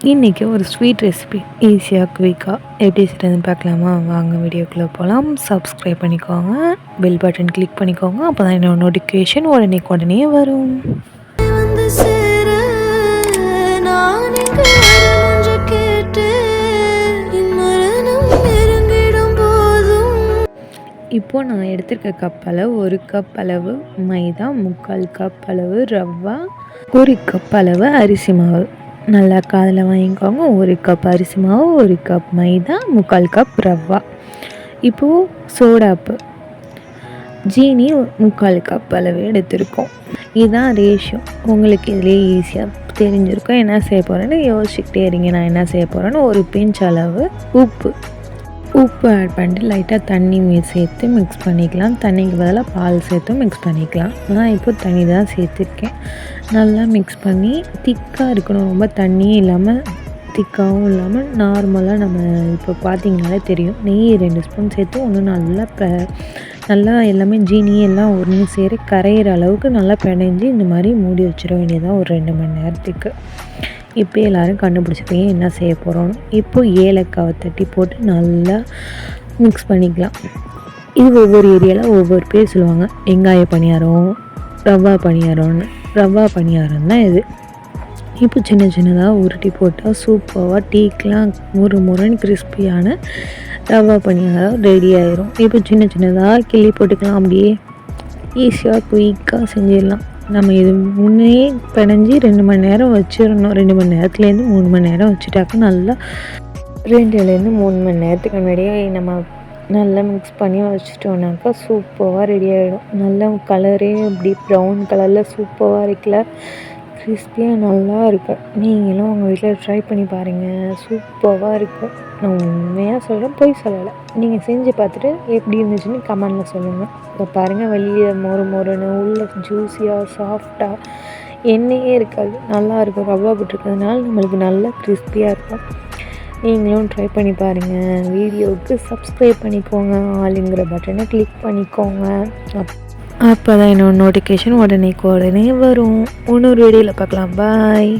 இன்றைக்கி ஒரு sweet recipe ஈஸியாக குயிக்காக எப்படி செய்கிறதுன்னு பார்க்கலாமா? வாங்க வீடியோக்குள்ளே போகலாம். சப்ஸ்கிரைப் பண்ணிக்கோங்க, பெல் பட்டன் கிளிக் பண்ணிக்கோங்க. அப்போ தான் என்னோட நோட்டிஃபிகேஷன் உடனே வரும். இப்போது நான் எடுத்துருக்க கப் அளவு 1 கப் அளவு மைதா, 3/4 கப் அளவு ரவா, 1 கப் அளவு அரிசி மாவு. நல்லா காதில் வாங்கிக்கோங்க. 1 கப் அரிசி மாவு, 1 கப் மைதா, 3/4 கப் ரவா. இப்போது சோடாப்பு, ஜீனி 3/4 கப் அளவு எடுத்திருக்கோம். இதுதான் ரேஷியோ. உங்களுக்கு இதிலே ஈஸியாக தெரிஞ்சிருக்கும் என்ன செய்ய போகிறேன்னு. யோசிச்சுக்கிட்டே இருங்க நான் என்ன செய்ய போகிறேன்னு. ஒரு பிஞ்ச் அளவு உப்பு ஆட் பண்ணிட்டு லைட்டாக தண்ணி சேர்த்து மிக்ஸ் பண்ணிக்கலாம். தண்ணிக்கு பதிலாக பால் சேர்த்து மிக்ஸ் பண்ணிக்கலாம். நான் இப்போ தண்ணி தான் சேர்த்துருக்கேன். நல்லா மிக்ஸ் பண்ணி திக்காக இருக்கணும். ரொம்ப தண்ணியும் இல்லாமல் திக்காகவும் இல்லாமல் நார்மலாக நம்ம இப்போ பார்த்திங்கனாலே தெரியும். நெய் 2 ஸ்பூன் சேர்த்து ஒன்று நல்லா எல்லாமே ஜீனி எல்லாம் ஒன்று சேர கரையிற அளவுக்கு நல்லா பிணைஞ்சி இந்த மாதிரி மூடி வச்சிட வேண்டியதான் ஒரு 2 மணி நேரத்துக்கு. இப்போ எல்லோரும் கண்டுபிடிச்சிருப்பீங்க என்ன செய்ய போகிறோன்னு. இப்போது ஏலக்காவை தட்டி போட்டு நல்லா மிக்ஸ் பண்ணிக்கலாம். இது ஒவ்வொரு ஏரியாவில் ஒவ்வொரு பேர் சொல்லுவாங்க. வெங்காய பணியாரம், ரவா பணியாரம்னு. ரவா பணியாரம் தான் இது. இப்போ சின்ன சின்னதாக உருட்டி போட்டால் சூப்பராக டீக்கெலாம் முறுன்னு கிறிஸ்பியான ரவா பணியாரம் ரெடி ஆயிரும். இப்போ சின்ன சின்னதாக கிள்ளி போட்டுக்கலாம். அப்படியே ஈஸியாக குயிக்காக செஞ்சிடலாம். நம்ம இது முன்னே பிணைஞ்சி 2 மணி நேரம் வச்சிடணும். 2 மணி நேரத்துலேருந்து 3 மணி நேரம் வச்சுட்டாக்க நல்லா 2லேருந்து 3 மணி நேரத்துக்கு முன்னாடியே நம்ம நல்லா மிக்ஸ் பண்ணி வச்சிட்டோம்னாக்கா சூப்பராக ரெடி ஆகிடும். நல்லா கலரே அப்படி ப்ரௌன் கலரில் சூப்பராக இருக்குல்ல, கிறிஸ்பியாக நல்லா இருக்கும். நீங்களும் உங்கள் வீட்டில் ட்ரை பண்ணி பாருங்கள். சூப்பராக இருக்கும். நான் உண்மையாக சொல்கிறேன், பொய் சொல்லலை. நீங்கள் செஞ்சு பார்த்துட்டு எப்படி இருந்துச்சுன்னு கமெண்டில் சொல்லுங்கள். இப்போ பாருங்கள், வெளியே மொறுன்னு உள்ள ஜூஸியாக சாஃப்டாக எண்ணெயே இருக்காது. நல்லாயிருக்கும். ரவா போட்டிருக்கிறதுனால நம்மளுக்கு நல்லா கிறிஸ்பியாக இருக்கும். நீங்களும் ட்ரை பண்ணி பாருங்கள். வீடியோவுக்கு சப்ஸ்கிரைப் பண்ணிக்கோங்க, ஆளுங்கிற பட்டனை கிளிக் பண்ணிக்கோங்க. அப்போ தான் என்னோட நோட்டிஃபிகேஷன் உடனே வரும். இன்னொரு வீடியோவில் பார்க்கலாம். பாய்.